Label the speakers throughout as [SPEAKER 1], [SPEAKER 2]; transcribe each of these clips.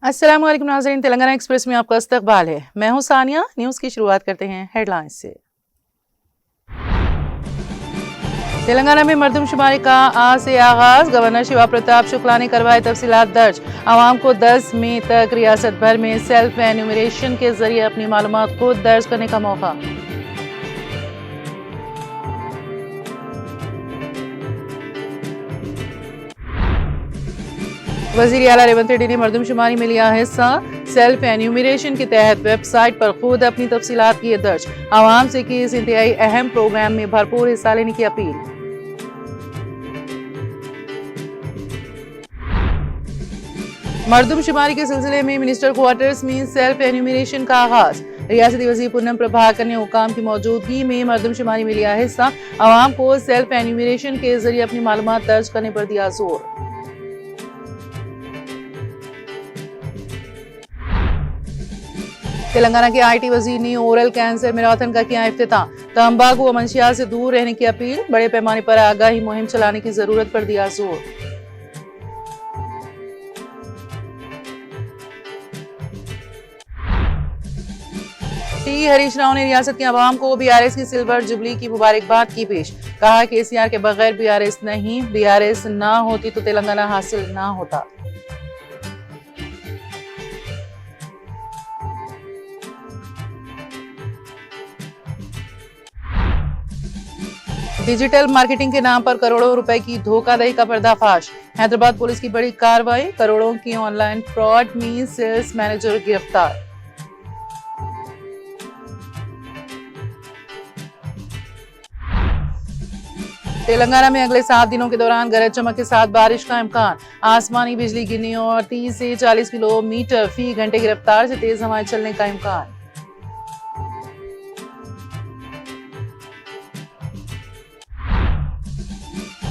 [SPEAKER 1] अस्सलाम वालेकुम नाज़रीन, तेलंगाना एक्सप्रेस में आपका इस्तकबाल है। मैं हूं सानिया। न्यूज़ की शुरुआत करते हैं हेडलाइंस से। तेलंगाना में मरदमशुमारी का आज से आगाज। गवर्नर शिवा प्रताप शुक्ला ने करवाए तफसीलात दर्ज। आवाम को 10 मई तक रियासत भर में सेल्फ एन्यूमरेशन के जरिए अपनी मालूमात खुद दर्ज करने का मौका। वजीर आला रेवंत रेड्डी ने मरदमशुमारी में लिया हिस्सा। सेल्फ एन्यूमरेशन के तहत वेबसाइट पर खुद अपनी तफसीलात किए दर्ज। आवाम से की इस इंतहाई अहम प्रोग्राम में भरपूर हिस्सा लेने की अपील। मरदमशुमारी के सिलसिले में मिनिस्टर क्वार्टर्स में सेल्फ एन्यूमरेशन का आगाज। रियासती वज़ीर पूनम प्रभाकर ने हुकाम की मौजूदगी में मरदमशुमारी में लिया हिस्सा। आवाम को सेल्फ एन्यूमरेशन के जरिए अपनी मालूमात दर्ज करने पर दिया जोर। तेलंगाना के आईटी वजीर ने ओरल कैंसर मैराथन का किया इफ्तिताह। तंबाकू व मंशियात से दूर रहने की अपील। बड़े पैमाने पर आगाही मुहिम चलाने की जरूरत पर दिया जोर। टी हरीश राव ने रियासत के अवाम को बीआरएस की सिल्वर जुबली की मुबारकबाद की पेश। कहा केसीआर के बगैर बीआरएस नहीं, बीआरएस ना होती तो तेलंगाना हासिल ना होता। डिजिटल मार्केटिंग के नाम पर करोड़ों रुपए की धोखाधड़ी का पर्दाफाश। हैदराबाद पुलिस की बड़ी कार्रवाई। करोड़ों की ऑनलाइन फ्रॉड में सेल्स मैनेजर गिरफ्तार। तेलंगाना में अगले 7 दिनों के दौरान गरज चमक के साथ बारिश का इम्कान। आसमानी बिजली गिरने और 30 से 40 किलोमीटर फी घंटे की रफ्तार से तेज हवाएं चलने का इम्कान।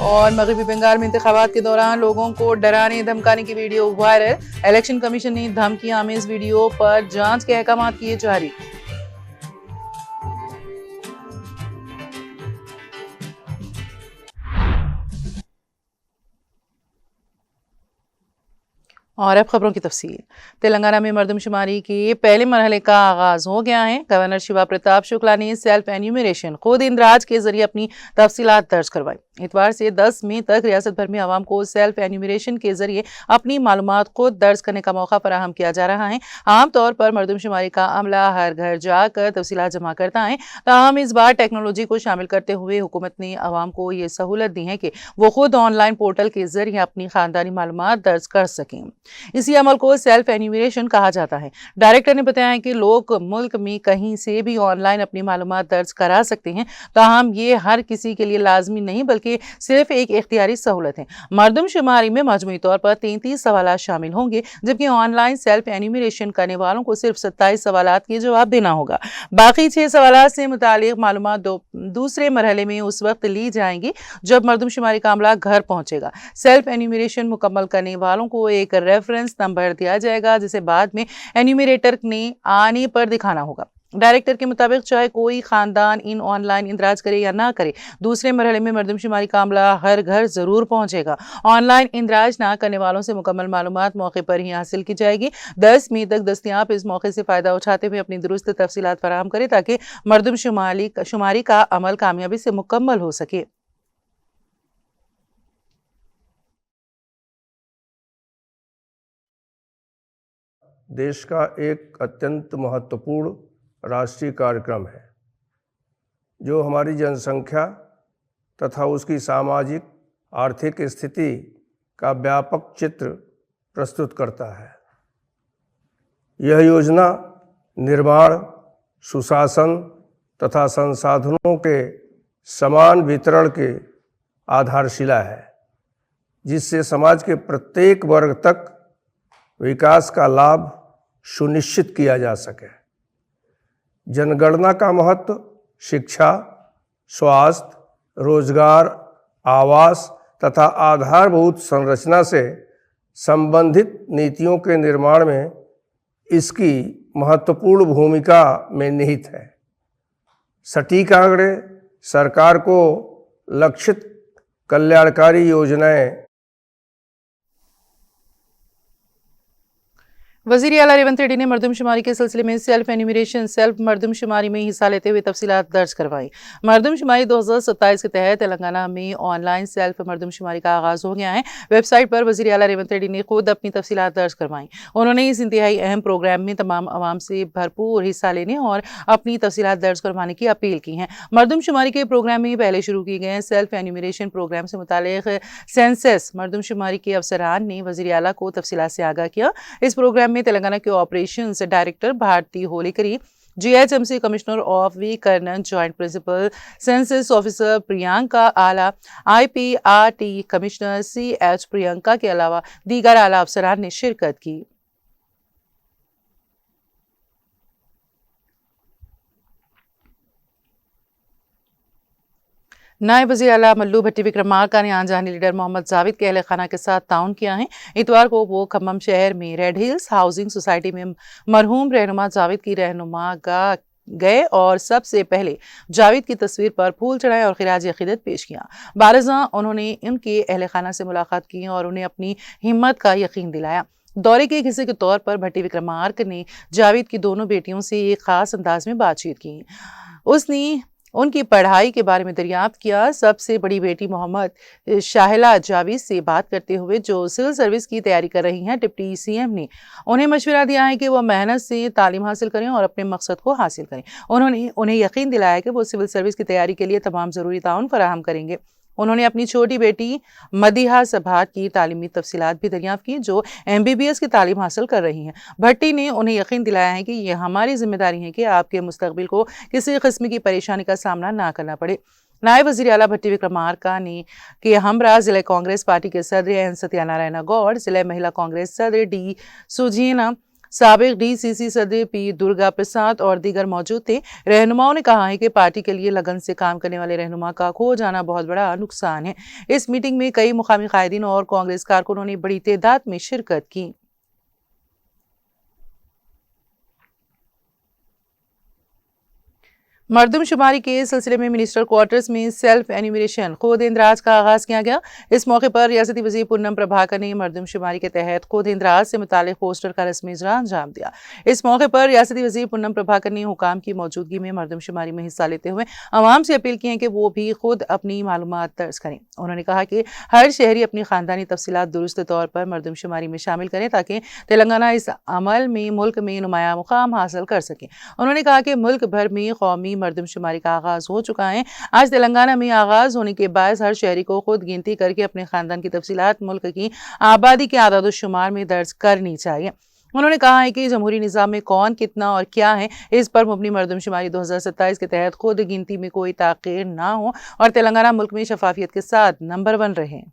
[SPEAKER 1] और मगरबी बंगाल में इंतखाबात के दौरान लोगों को डराने धमकाने की वीडियो वायरल। इलेक्शन कमीशन ने धमकी आमेज वीडियो पर जांच के अहकाम किए जारी। और अब खबरों की तफसील। तेलंगाना में मरदमशुमारी के पहले मरहले का आगाज हो गया है। गवर्नर शिवा प्रताप शुक्ला ने सेल्फ एन्यूमरेशन खुद इंदराज के जरिए अपनी तफसीलात दर्ज करवाई। इतवार से 10 मई तक रियासत भर में आवाम को सेल्फ एन्यूमरेशन के जरिए अपनी मालूमात खुद दर्ज करने का मौका फराहम किया जा रहा है। आमतौर पर मरदमशुमारी का अमला हर घर जाकर तफसीलात जमा करता है, ताहम इस बार टेक्नोलॉजी को शामिल करते हुए हुकूमत ने आवाम को ये सहूलत दी है कि वो खुद ऑनलाइन पोर्टल के जरिए अपनी खानदानी मालूमात दर्ज कर सकें। इसी अमल को सेल्फ एन्यूमरेशन कहा जाता है। डायरेक्टर ने बताया कि लोग मुल्क में कहीं से भी ऑनलाइन अपनी मालूमात दर्ज करा सकते हैं, ताहम ये हर किसी के लिए लाजमी नहीं बल्कि सिर्फ एक इख्तियारी सहूलत है। मरदमशुमारी में मजमूई तौर पर 33 सवाल शामिल होंगे, जबकि ऑनलाइन सेल्फ एन्यूमरेशन करने वालों को सिर्फ 27 सवाल के जवाब देना होगा। बाकी 6 सवाल से मुतालिक मालूमात दूसरे मरहले में उस वक्त ली जाएंगी जब मरदमशुमारी का अमला घर पहुंचेगा। सेल्फ एन्यूमरेशन मुकम्मल करने वालों को एक रेफरेंस नंबर दिया जाएगा, जिसे बाद में एन्यूमरेटर ने आने पर दिखाना होगा। डायरेक्टर के मुताबिक चाहे कोई खानदान इन ऑनलाइन इंदराज करे या ना करे, दूसरे मरहले में मरदमशुमारी का अमला हर घर जरूर पहुंचेगा। ऑनलाइन इंदराज ना करने वालों से मुकम्मल मालूमात मौके पर ही हासिल की जाएगी। 10 मई तक दस्तयाब इस मौके से फायदा उठाते हुए अपनी दुरुस्त तफसीलात फराहम करें ताकि मरदमशुमारी का अमल कामयाबी से मुकम्मल हो सके।
[SPEAKER 2] देश का एक अत्यंत महत्वपूर्ण राष्ट्रीय कार्यक्रम है जो हमारी जनसंख्या तथा उसकी सामाजिक आर्थिक स्थिति का व्यापक चित्र प्रस्तुत करता है। यह योजना निर्माण, सुशासन तथा संसाधनों के समान वितरण के आधारशिला है, जिससे समाज के प्रत्येक वर्ग तक विकास का लाभ सुनिश्चित किया जा सके। जनगणना का महत्व शिक्षा, स्वास्थ्य, रोजगार, आवास तथा आधारभूत संरचना से संबंधित नीतियों के निर्माण में इसकी महत्वपूर्ण भूमिका में निहित है। सटीक आंकड़े सरकार को लक्षित कल्याणकारी योजनाएं
[SPEAKER 1] वजीर आला रेवंत रेड्डी ने मरदमशुमारी के सिलसिले में सेल्फ एन्यूमरेशन सेल्फ मरदमशुमारी में हिस्सा लेते हुए तफसीलात दर्ज करवाई। मरदमशुमारी 2027 के तहत तेलंगाना में ऑनलाइन सेल्फ मरदमशुमारी का आगाज हो गया है। वेबसाइट पर वजीर आला रेवंत रेड्डी ने खुद अपनी तफसीलात दर्ज करवाई। उन्होंने इस इंतहाई अहम प्रोग्राम में तमाम आवाम से भरपूर हिस्सा लेने और अपनी तफसीलात दर्ज करवाने की अपील की है। मरदमशुमारी के प्रोग्राम में पहले शुरू किए गए सेल्फ एन्यूमरेशन प्रोग्राम से मुतालिक सेंसस मरदमशुमारी के अफसरान ने वजीर आला को तफसीलात से आगाह किया। इस प्रोग्राम में तेलंगाना के operations director Bharati Holikari, GHMC commissioner of V Karnan, joint principal census officer Priyanka Ala, IPRT commissioner CH Priyanka के अलावा दीगर आला अफसरान ने शिरकत की। नायब वज़ीर आला मल्लू भट्टी विक्रमार्का ने आंजानी लीडर मोहम्मद जावेद के अहल खाना के साथ ताउन किया है। इतवार को वो खम्मम शहर में रेड हिल्स हाउसिंग सोसाइटी में मरहूम रहनुमा जावेद की रहनुमा गाह गए और सबसे पहले जावेद की तस्वीर पर फूल चढ़ाए और खिराज अकीदत पेश किया। बारज़ां उन्होंने उनके अहल खाना से मुलाकात की और उन्हें अपनी हिम्मत का यकीन दिलाया। दौरे के एक हिस्से के तौर पर भट्टी विक्रमार्क ने जावेद की दोनों बेटियों से एक खास अंदाज में बातचीत की। उसने उनकी पढ़ाई के बारे में दरियाफ्त किया। सबसे बड़ी बेटी मोहम्मद शाहिला जावेद से बात करते हुए जो सिविल सर्विस की तैयारी कर रही हैं, डिप्टी सीएम ने उन्हें मशवरा दिया है कि वह मेहनत से तालीम हासिल करें और अपने मकसद को हासिल करें। उन्होंने उन्हें यकीन दिलाया कि वो सिविल सर्विस की तैयारी के लिए तमाम ज़रूरी ताउन फराहम करेंगे। उन्होंने अपनी छोटी बेटी मदीहा सभात की तालीमी तफसीलात भी दरियाफ्त की, जो एमबीबीएस की तालीम हासिल कर रही हैं। भट्टी ने उन्हें यकीन दिलाया है कि यह हमारी जिम्मेदारी है कि आपके मुस्तकबिल को किसी किस्म की परेशानी का सामना ना करना पड़े। नायब वज़ीर आला भट्टी विक्रमार्का ने के हमरा जिला कांग्रेस पार्टी के सदर एन सत्यानारायण गौड़, जिला महिला कांग्रेस सदर डी सुजीना, साबिक डीसीसी सदर पी दुर्गा प्रसाद और दीगर मौजूद थे। रहनुमाओं ने कहा है कि पार्टी के लिए लगन से काम करने वाले रहनुमा का खो जाना बहुत बड़ा नुकसान है। इस मीटिंग में कई मुकामी कायदीन और कांग्रेस कारकुनों ने बड़ी तादाद में शिरकत की। मरदमशुमारी के सिलसिले में मिनिस्टर क्वार्टर्स में सेल्फ एन्यूमरेशन खुद इंदराज का आगाज किया गया। इस मौके पर रियासती वज़ीर पूनम प्रभाकर ने मरदमशुमारी के तहत खुद इंदराज से मुतालिक पोस्टर का रस्मी इजरा अंजाम दिया। इस मौके पर रियासती वज़ीर पूनम प्रभाकर ने हुकाम की मौजूदगी में मरदमशुमारी में हिस्सा लेते हुए आवाम से अपील की है कि वो भी खुद अपनी मालूमात दर्ज करें। उन्होंने कहा कि हर शहरी अपनी खानदानी तफसीलात दुरुस्त तौर पर मरदमशुमारी में शामिल करें ताकि तेलंगाना इस अमल में मुल्क में नुमाया मुकाम हासिल कर सके। उन्होंने कहा कि मुल्क भर में कौमी मरदमशुमारी का आगाज हो चुका है। आज तेलंगाना में आगाज होने के बाद हर शहरी को खुद गिनती करके अपने खानदान की तफसीलात मुल्क की आबादी के आदाद शुमार में दर्ज करनी चाहिए। उन्होंने कहा है कि जमहूरी निज़ाम में कौन कितना और क्या है, इस पर मुबनी मरदमशुमारी 2027 के तहत खुद गिनती में कोई ताख़ीर ना हो और तेलंगाना मुल्क में शफाफियत के साथ नंबर 1 रहे।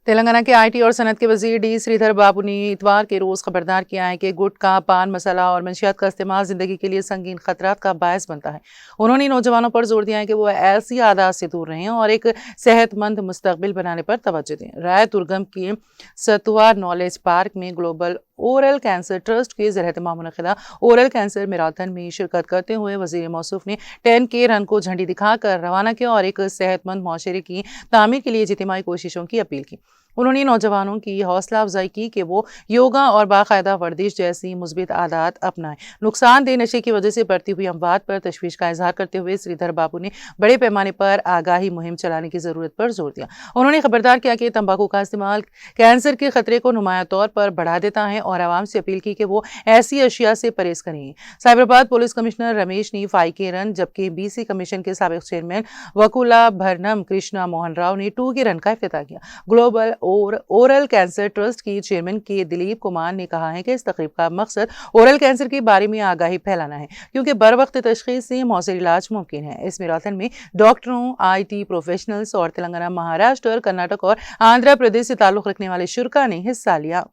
[SPEAKER 1] तेलंगाना के आईटी और सनत के वजीर डी श्रीधर बाबू ने इतवार के रोज खबरदार किया है कि गुटखा, पान मसाला और मंशियात का इस्तेमाल जिंदगी के लिए संगीन खतरात का बायस बनता है। उन्होंने नौजवानों पर जोर दिया है कि वो ऐसी आदत से दूर रहें और एक सेहतमंद मुस्तकबिल बनाने पर तवज्जो दें। राय दुर्गम के सतुआ नॉलेज पार्क में ग्लोबल ओरल कैंसर ट्रस्ट के ज़रिए मुनक़िदा ओरल कैंसर मैराथन में शिरकत करते हुए वज़ीर मौसूफ ने 10K रन को झंडी दिखाकर रवाना किया और एक सेहतमंद माशरे की तामीर के लिए इज्तिमाई कोशिशों की अपील की। उन्होंने नौजवानों की हौसला अफजाई की कि वो योगा और बाकायदा वर्जिश जैसी मुस्बित आदत अपनाएं। नुकसानदेह नशे की वजह से बढ़ती हुई अमवात पर तशवीश का इजहार करते हुए श्रीधर बाबू ने बड़े पैमाने पर आगाही मुहिम चलाने की ज़रूरत पर जोर दिया। उन्होंने खबरदार किया कि तंबाकू का इस्तेमाल कैंसर के खतरे को नुमाया तौर पर बढ़ा देता है और आवाम से अपील की कि वो ऐसी अशिया से परहेज करें। साइबराबाद पुलिस कमिश्नर रमेश ने 5K रन, जबकि BC कमीशन के साबिक चेयरमैन वकुला भरनम कृष्णा मोहन राव ने 2K रन का इफ्तिताह किया। ग्लोबल ओरल कैंसर ट्रस्ट की चेयरमैन के दिलीप कुमार ने कहा है कि इस तकरीब का मकसद ओरल कैंसर के बारे में आगाही फैलाना है, क्योंकि बर वक्त तशखीस से मौसर इलाज मुमकिन है। इस मैराथन में डॉक्टरों, IT प्रोफेशनल्स और तेलंगाना, महाराष्ट्र, कर्नाटक और आंध्र प्रदेश से ताल्लुक रखने वाले शुरा ने हिस्सा लिया।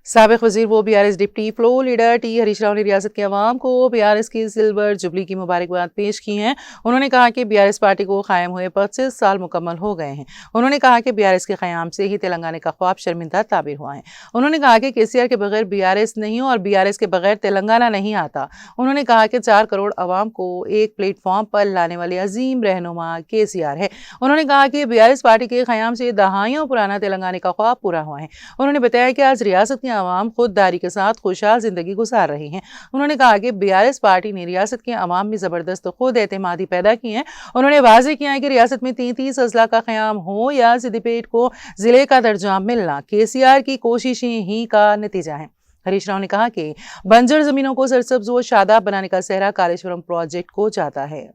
[SPEAKER 1] साबिक वजीर वो BRS deputy floor leader T Harish Rao ने रियासत के अवाम को बीआरएस की सिल्वर जुबली की मुबारकबाद पेश की है। उन्होंने कहा कि बीआरएस पार्टी को कायम हुए 25 साल मुकम्मल हो गए हैं। उन्होंने कहा कि बीआरएस के क़याम से ही तेलंगाना का ख्वाब शर्मिंदा ताबीर हुआ है। उन्होंने कहा कि केसीआर के बगैर बीआरएस नहीं और बीआरएस के बगैर तेलंगाना नहीं आता। उन्होंने कहा कि 4 करोड़ अवाम को एक प्लेटफॉर्म पर लाने वाले अजीम रहनुमा केसीआर है। उन्होंने कहा कि बीआरएस पार्टी के क़याम से दहाइयों पुराना तेलंगाना का ख्वाब पूरा हुआ है। उन्होंने बताया कि आज रियासत के अवाम खुददारी के साथ खुशहाल जिंदगी गुजार रहे हैं। उन्होंने कहा कि बीआरएस पार्टी ने रियासत के अवाम में जबरदस्त खुद एतमादी पैदा की है। उन्होंने वाज़ेह किया है कि रियासत में 33 अजला का क़याम हो या सिद्दीपेट को जिले का दर्जा मिलना केसीआर की कोशिशें ही का नतीजा है। हरीश राव ने कहा कि बंजर जमीनों को सरसब्ज व शादाब बनाने का सेहरा कालेश्वरम प्रोजेक्ट को जाता है।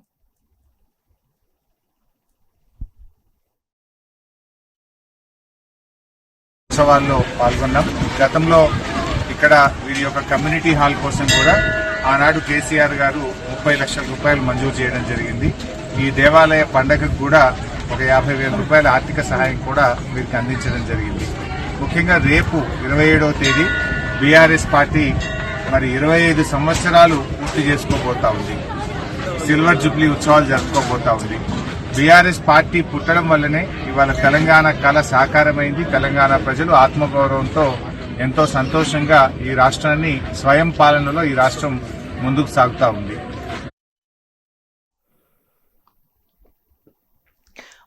[SPEAKER 3] ఉత్సవాల్లో పాల్గొన్నాం. గతంలో ఇక్కడ వీరి యొక్క కమ్యూనిటీ హాల్ కోసం కూడా ఆనాడు కేసీఆర్ గారు 30 లక్షల రూపాయలు మంజూరు చేయడం జరిగింది. ఈ దేవాలయ పండగకు కూడా ఒక 50,000 రూపాయల ఆర్థిక సహాయం కూడా వీరికి అందించడం జరిగింది. ముఖ్యంగా రేపు 27వ తేదీ బీఆర్ఎస్ పార్టీ మరి 25 సంవత్సరాలు పూర్తి చేసుకోబోతా ఉంది. సిల్వర్ జూబ్లీ ఉత్సవాలు జరుపుకోబోతా ఉంది. బీఆర్ఎస్ పార్టీ పుట్టడం వల్లనే ఇవాళ తెలంగాణ కళ సాకారమైంది. తెలంగాణ ప్రజలు ఆత్మగౌరవంతో ఎంతో సంతోషంగా ఈ రాష్ట్రాన్ని స్వయం పాలనలో ఈ రాష్ట్రం ముందుకు సాగుతా ఉంది.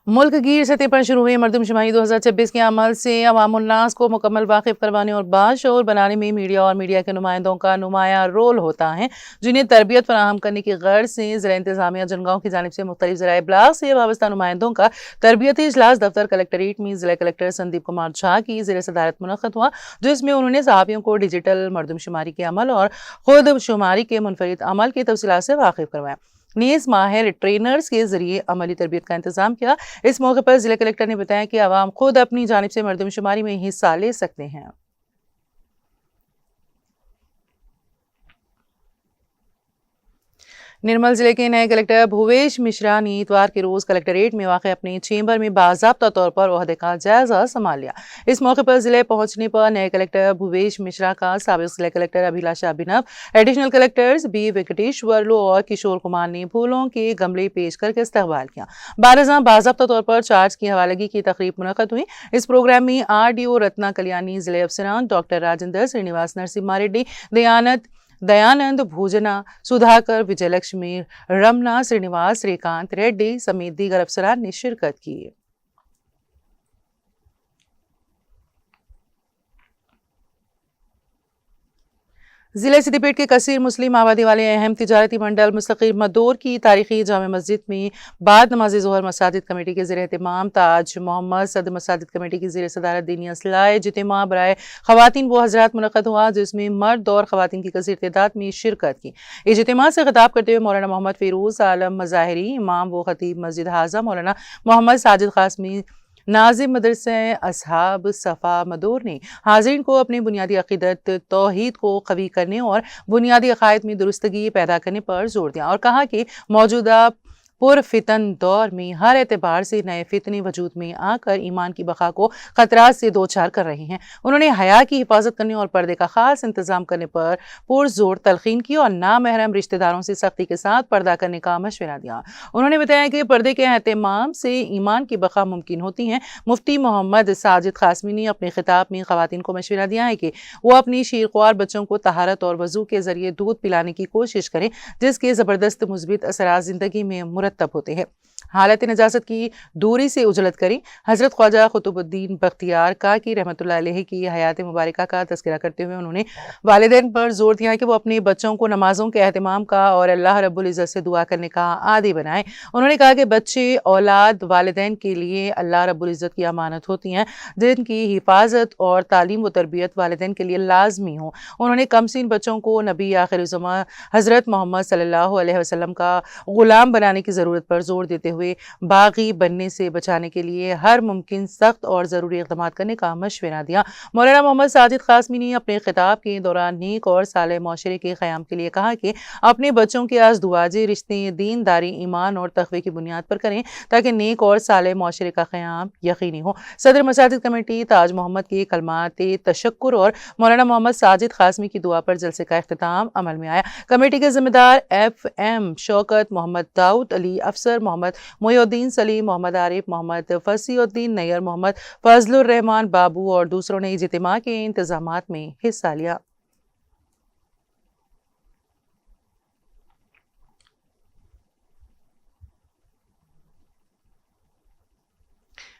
[SPEAKER 1] मुल्क गिर सतह पर शुरू हुई मरदमशुमारी 2026 के अमल से अवामुन्नास को मुकम्मल वाकिफ करवाने और बाशऊर बनाने में मीडिया और मीडिया के नुमाइंदों का नुमाया रोल होता है, जिन्हें तरबियत फराहम करने की गर्ज से ज़िला इंतज़ामिया जनगांव की जानिब से मुख्तलिफ ज़राए इब्लाग से वाबस्ता नुमाइंदों का तरबियती इजलास दफ्तर कलेक्ट्रेट में ज़िला कलेक्टर संदीप कुमार झा की ज़ेर सदारत मुनक़्क़द हुआ, जिसमें उन्होंने सहाफ़ियों को डिजिटल मरदमशुमारी के अमल और खुद शुमारी के मुनफरिद अमल की तफसीलात से वाकिफ करवाया। नीज़ माहिर ट्रेनर्स के जरिए अमली तरबियत का इंतजाम किया। इस मौके पर जिला कलेक्टर ने बताया कि आवाम खुद अपनी जानिब से मरदमशुमारी में हिस्सा ले सकते हैं। निर्मल जिले के नए कलेक्टर भुवेश मिश्रा ने इतवार के रोज कलेक्ट्रेट में वाक़ अपने चेंबर में बाज़ाब्ता तौर पर ओहदे का जायजा संभाल लिया। इस मौके पर जिले पहुंचने पर नए कलेक्टर भुवेश मिश्रा का साबिक़ जिला कलेक्टर अभिलाषा अभिनव, एडिशनल कलेक्टर्स बी वेंकटेश्वरलू और किशोर कुमार ने फूलों के गमले पेश करके इस्तकबाल किया। बारह बाज़ाब्ता तौर पर चार्ज की हवालगी की तकरीब मुनक़्क़द हुई। इस प्रोग्राम में RDO रत्ना कल्याणी, जिले अफसरान डॉक्टर राजेंद्र श्रीनिवास नरसिम्हा रेड्डी, दयानंद भूजना, सुधाकर, विजयलक्ष्मी, रमना, श्रीनिवास, श्रीकांत रेड्डी समेत दीगर अफसरान ने शिरकत की। जिले सिद्दीपेट के कसीर मुस्लिम आबादी वाले अहम तिजारती मंडल मुस्तकीर मदोर की तारीखी जामे मस्जिद में बाद नमाज ज़ोहर मसाजिद कमेटी के ज़ेर एहतमाम ताज मोहम्मद सदर मसाजिद कमेटी की ज़ेर सदारत दीनी असलाह इज्तिमा बराए ख़वातीन व हज़रात मुनक़्क़द हुआ, जिसमें मर्द और ख़वातीन की कसीर तादाद में शिरकत की। इज्तिमा से खिताब करते हुए मौलाना मोहम्मद फ़िरोज़ आलम मज़ाहिरी, इमाम व ख़तीब मस्जिद हाज़ा मौलाना मोहम्मद साजिद क़ासमी, नाज़िम मदरसे असहाब सफ़ा मदोर ने हाज़रीन को अपनी बुनियादी अक़ीदत तौहीद को कवी करने और बुनियादी अक़ायद में दुरुस्तगी पैदा करने पर जोर दिया और कहा कि मौजूदा पुरफितन दौर में हर एतबार से नए फितने वजूद में आकर ईमान की बका को खतरात से दो चार कर रहे हैं। उन्होंने हया की हिफाजत करने और पर्दे का खास इंतजाम करने पर पुरजोर तलखीन की और नामहरम रिश्तेदारों से सख्ती के साथ पर्दा करने का मशवरा दिया। उन्होंने बताया कि पर्दे के एहतमाम से ईमान की बका मुमकिन होती है। मुफ्ती मोहम्मद साजिद क़ासमी ने अपने खिताब में ख़वातीन को मशवरा दिया है कि वो अपनी शीरख्वार बच्चों को तहारत और वज़ू के जरिए दूध पिलाने की कोशिश करें, जिसके ज़बरदस्त मुस्बित असरात ज़िंदगी में मुरतब होते हैं। हालत नजासत की दूरी से उजलत करें। हज़रत ख्वाजा कुतुबुद्दीन बख्तियार काकी रहमतुल्लाह अलैहि की हयात मुबारका का तज़किरा करते हुए उन्होंने वालिदैन पर जोर दिया कि वो अपने बच्चों को नमाजों के एहतमाम का और अल्लाह रब्बुल इज़्ज़त से दुआ करने का आदी बनाएं। उन्होंने कहा कि बच्चे औलाद वालिदैन के लिए अल्लाह रब्बुल इज़्ज़त की अमानत होती हैं, जिनकी हिफाजत और तालीम व तरबियत वालिदैन के लिए लाजमी हो। उन्होंने कमसीन बच्चों को नबी आखिर ज़मां हज़रत मोहम्मद सल्लल्लाहु अलैहि वसल्लम का ग़ुलाम बनाने की ज़रूरत पर जोर देते हुए बागी बनने से बचाने के लिए हर मुमकिन सख्त और ज़रूरी इक़दाम करने का मशवरा दिया। मौलाना मोहम्मद साजिद क़ासमी ने अपने खिताब के दौरान नेक और साले माशरे के क़याम के लिए कहा कि अपने बच्चों के अज़दवाजी रिश्ते दीनदारी, ईमान और तक़वे की बुनियाद पर करें ताकि नेक और साले माशरे का क़याम यकीनी हो। सदर मसाजिद कमेटी ताज मोहम्मद के कलमात तशक्कुर और मौलाना मोहम्मद साजिद क़ासमी की दुआ पर जलसे का इख्तिताम अमल में आया। कमेटी के ज़िम्मेदार FM शौकत, मोहम्मद दाऊद अली अफसर, मोहम्मद मोयुद्दीन सलीम, मोहम्मद आरिफ, मोहम्मद फसीउद्दीन नैयर, मोहम्मद फजलुर रहमान बाबू और दूसरों ने इज्तिमा के इंतजामात में हिस्सा लिया।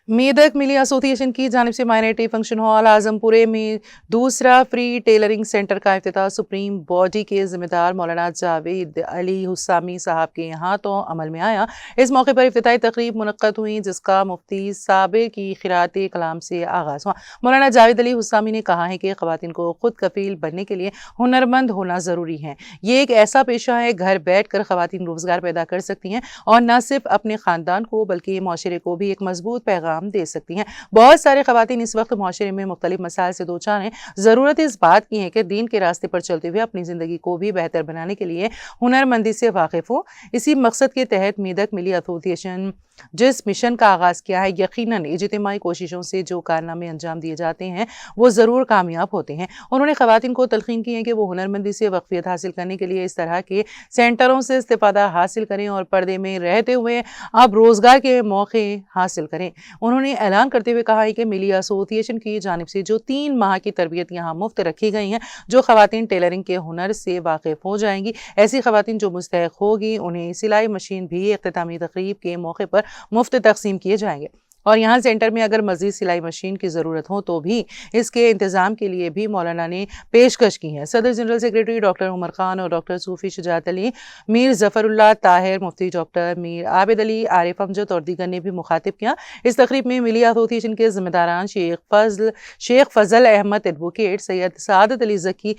[SPEAKER 1] मेदक मिली एसोसिएशन की जानिब से माइनॉरिटी फंक्शन हॉल आजमपुरे में दूसरा फ्री टेलरिंग सेंटर का इफ्तिताह सुप्रीम बॉडी के जिम्मेदार मौलाना जावेद अली हुसामी साहब के यहाँ तो अमल में आया। इस मौके पर इफ्तिताही तकरीब मुनक्कद हुई जिसका मुफ्ती साबिर की खिरात कलाम से आगाज़ हुआ। मौलाना जावेद अली हुसामी ने कहा है कि ख़वातीन को खुद कफील बनने के लिए हुनरमंद होना ज़रूरी है। ये एक ऐसा पेशा है, घर बैठ कर ख़वातीन रोज़गार पैदा कर सकती हैं और न सिर्फ अपने ख़ानदान को बल्कि माशरे को भी एक मजबूत पैगाम दे सकती हैं। बहुत सारे ख़वातीन इस वक्त माशरे में मुख्तलिफ मसाइल से दो चार हैं। ज़रूरत इस बात की है कि दीन के रास्ते पर चलते हुए अपनी ज़िंदगी को भी बेहतर बनाने के लिए हुनरमंदी से वाकिफ़ हो। इसी मकसद के तहत मेदक मिली एसोसिएशन जिस मिशन का आगाज़ किया है, यकीनन इज्तिमाई कोशिशों से जो कारनामे अंजाम दिए जाते हैं वो ज़रूर कामयाब होते हैं। उन्होंने ख़वातीन को तलकीन की है कि वो हुनरमंदी से वक्फियत हासिल करने के लिए इस तरह के सेंटरों से इस्तिफ़ादा हासिल करें और पर्दे में रहते हुए अब रोज़गार के मौके हासिल करें। उन्होंने ऐलान करते हुए कहा है कि मिली एसोसिएशन की जानिब से जो 3 माह की तरबियत यहाँ मुफ्त रखी गई हैं, जो ख़वातीन टेलरिंग के हुनर से वाकिफ़ हो जाएंगी, ऐसी ख़वातीन जो मुस्तहिक़ होगी उन्हें सिलाई मशीन भी इख्तितामी तकरीब के मौके पर मुफ्त तकसीम किए जाएंगे। और यहाँ सेंटर में अगर मज़ीद सिलाई मशीन की ज़रूरत हो तो भी इसके इंतज़ाम के लिए भी मौलाना ने पेशकश की है। सदर general secretary doctor Umar Khan और डॉक्टर सूफ़ी शुजात अली, मीर ज़फ़रुल्लाह ताहिर, मुफ्ती डॉक्टर मीर आबिद अली, आरिफ अमजद और दीगर ने भी मुखातिब किया। इस तकरीब में मिली एसोसिएशन के ज़िम्मेदारान शेख फ़ज़ल अहमद एडवोकेट, सैयद सादत अली ज़की,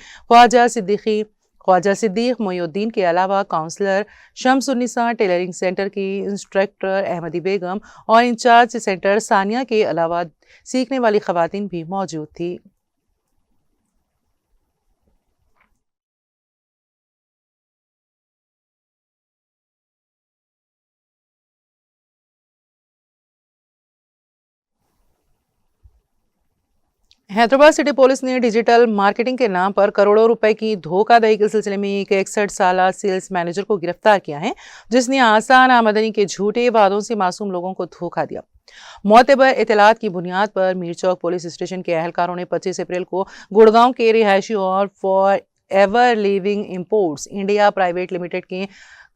[SPEAKER 1] ख्वाजा सिद्दीक मोयुद्दीन के अलावा काउंसलर शम्सुन्निसा, टेलरिंग सेंटर की इंस्ट्रक्टर अहमदी बेगम और इंचार्ज सेंटर सानिया के अलावा सीखने वाली ख़वातीन भी मौजूद थी। हैदराबाद सिटी पुलिस ने डिजिटल मार्केटिंग के नाम पर करोड़ों रुपए की धोखाधड़ी के सिलसिले में एक 61 साला सेल्स मैनेजर को गिरफ्तार किया है, जिसने आसान आमदनी के झूठे वादों से मासूम लोगों को धोखा दिया। मोतबर इतलात की बुनियाद पर मीरचौक पुलिस स्टेशन के एहलकारों ने 25 अप्रैल को गुड़गांव के रिहायशी और forever living imports India private limited के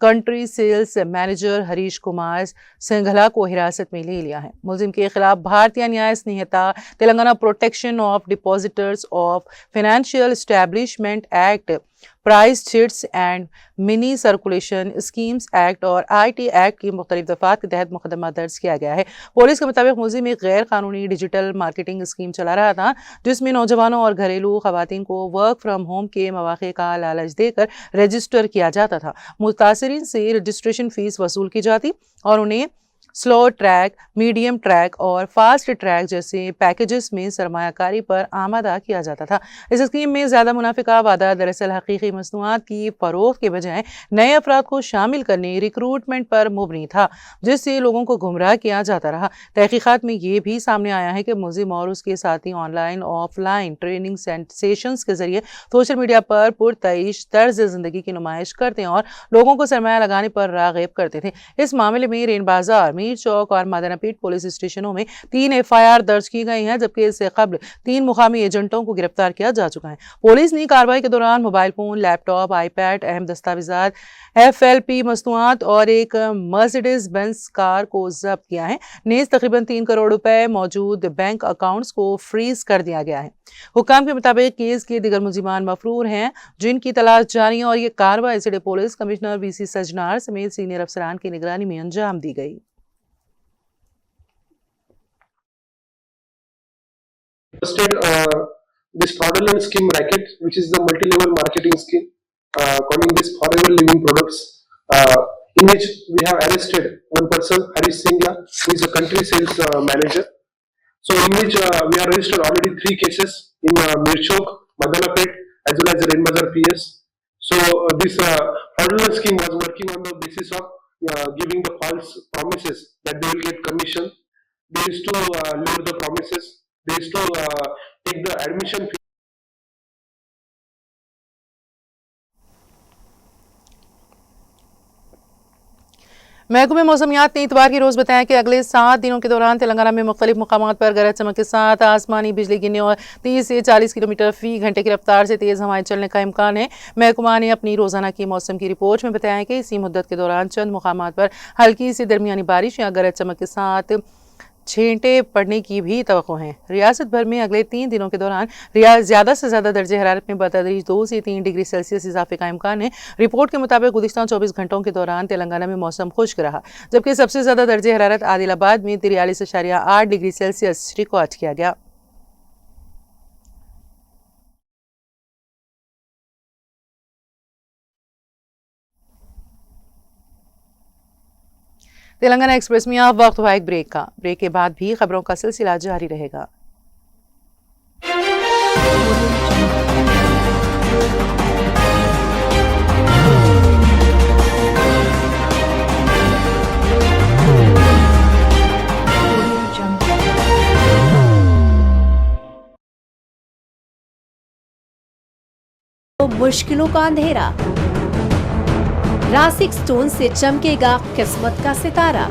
[SPEAKER 1] country sales manager Harish Kumar Singhla को हिरासत में ले लिया है। मुलजिम के खिलाफ Bharatiya Nyaya Sanhita, Telangana protection of depositors of financial establishment act, prize chits and money circulation schemes act और IT एक्ट की मुख्तलिफ दफात के तहत मुकदमा दर्ज किया गया है। पुलिस के मुताबिक मुलजिम एक गैर कानूनी डिजिटल मार्केटिंग स्कीम चला रहा था, जिसमें नौजवानों और घरेलू खवातीन को वर्क फ्रॉम होम के मौके का लालच देकर रजिस्टर किया जाता था। मुतासरीन से रजिस्ट्रेशन फीस वसूल की जाती और उन्हें स्लो ट्रैक, मीडियम ट्रैक और फास्ट ट्रैक जैसे पैकेजेस में सरमायाकारी पर आमादा किया जाता था। इस स्कीम में ज़्यादा मुनाफे का वादा दरअसल हकीकी मसनूआत की फरोख्त के बजाय नए अफराद को शामिल करने, रिक्रूटमेंट पर मुबनी था, जिससे लोगों को गुमराह किया जाता रहा। तहकीकात में ये भी सामने आया है कि मुलजिम और उसके साथी ऑनलाइन ऑफलाइन ट्रेनिंग सेशंस के जरिए सोशल मीडिया पर पुरतईश तर्ज ज़िंदगी की नुमाइश करते और लोगों को सरमाया लगाने पर राग़िब करते थे। इस मामले में रेन बाजार, मीर चौक और मादनापीठ पुलिस स्टेशनों में 3 FIR दर्ज की गई हैं, जबकि इससे कबल 3 मुकामी एजेंटों को गिरफ्तार किया जा चुका है। पुलिस ने कार्रवाई के दौरान मोबाइल फोन, लैपटॉप, iPad, अहम दस्तावेजात, FLP मसनूआत और एक मर्सिडीज बेंज कार को जब्त किया है। नेज़ तकरीबन 3 करोड़ रुपए मौजूद बैंक अकाउंट्स को फ्रीज कर दिया गया है। हुक्काम के मुताबिक केस के दिगर मुलजिमान मफरूर हैं, जिनकी तलाश जारी है और ये कार्रवाई city police commissioner VC Sajjanar समेत सीनियर अफसरान की निगरानी में अंजाम दी गई।
[SPEAKER 4] This fraudulent scheme racket, which is the multi-level marketing scheme, calling this forever living products. in which we have arrested one person, Harish Singla, who is a country sales manager. So in which we have registered already 3 cases in Mirchok, Madanapet, as well as Renbazar PS. So this fraudulent scheme was working on the basis of giving the false promises that they will get commission. They used to lure the promises. They used to take the admission fee.
[SPEAKER 1] महकमे मौसमियात ने इतवार के रोज़ बताया कि अगले 7 दिनों के दौरान तेलंगाना में मुख्तलिफ मुकामात पर गरज चमक के साथ आसमानी बिजली गिरने और 30 से 40 किलोमीटर फी घंटे की रफ्तार से तेज़ हवाएं चलने का इम्कान है। महकमा ने अपनी रोज़ाना की मौसम की रिपोर्ट में बताया कि इसी मुद्दत के दौरान चंद मुकामात पर हल्की से दरमियानी बारिश या गरज चमक के साथ छींटे पड़ने की भी तवक्को है। रियासत भर में अगले 3 दिनों के दौरान ज़्यादा से ज़्यादा दर्जे हरारत में बतदरीज 2 से 3 डिग्री सेल्सियस इजाफे का इम्कान है। रिपोर्ट के मुताबिक गुज़िश्ता 24 घंटों के दौरान तेलंगाना में मौसम खुश्क रहा, जबकि सबसे ज़्यादा दर्जे हरारत आदिलाबाद में 43.8 डिग्री सेल्सियस रिकॉर्ड किया गया। तेलंगाना एक्सप्रेस में अब वक्त हुआ एक ब्रेक का। ब्रेक के बाद भी खबरों का सिलसिला जारी रहेगा।
[SPEAKER 5] मुश्किलों का अंधेरा, रासिक स्टोन से चमकेगा किस्मत का सितारा,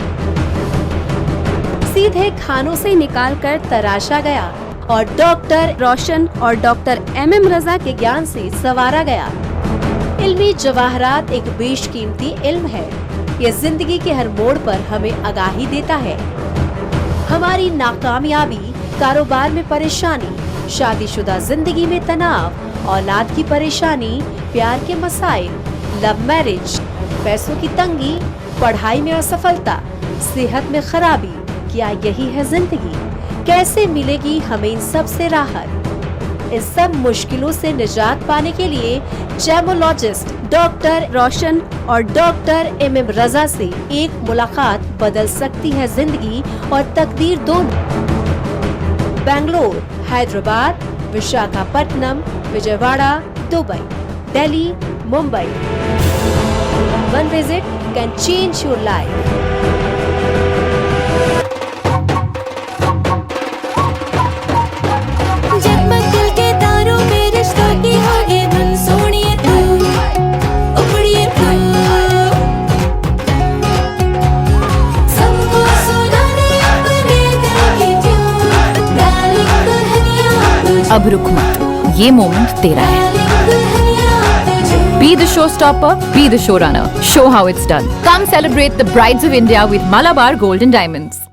[SPEAKER 5] सीधे खानों से निकालकर तराशा गया और डॉक्टर रोशन और डॉक्टर MM रजा के ज्ञान से संवारा गया। इल्मी जवाहरात एक बेशकीमती इल्म है। ये जिंदगी के हर मोड़ पर हमें आगाही देता है। हमारी नाकामयाबी, कारोबार में परेशानी, शादीशुदा जिंदगी में तनाव, औलाद की परेशानी, प्यार के मसाइल, लव मैरिज, पैसों की तंगी, पढ़ाई में असफलता, सेहत में खराबी, क्या यही है जिंदगी? कैसे मिलेगी हमें इन सब से राहत? इन सब मुश्किलों से निजात पाने के लिए जेमोलॉजिस्ट डॉक्टर रोशन और डॉक्टर MM रजा से एक मुलाकात बदल सकती है जिंदगी और तकदीर दोनों। Bangalore, Hyderabad, Visakhapatnam, Vijayawada, Dubai, Delhi, Mumbai. One visit can change your life.
[SPEAKER 6] जगमग दिल के तारों में रिश्तों की होगी धुन, सोनिए तू, उखड़िए तू, सबको सुना दे अपने दिल की ट्यून, डार्लिंग दुल्हनिया तुझे,
[SPEAKER 7] अब रुक मत, ये मोमेंट तेरा है। Be the showstopper, be the showrunner. Show how it's done. Come celebrate the Brides of India with Malabar Gold and Diamonds.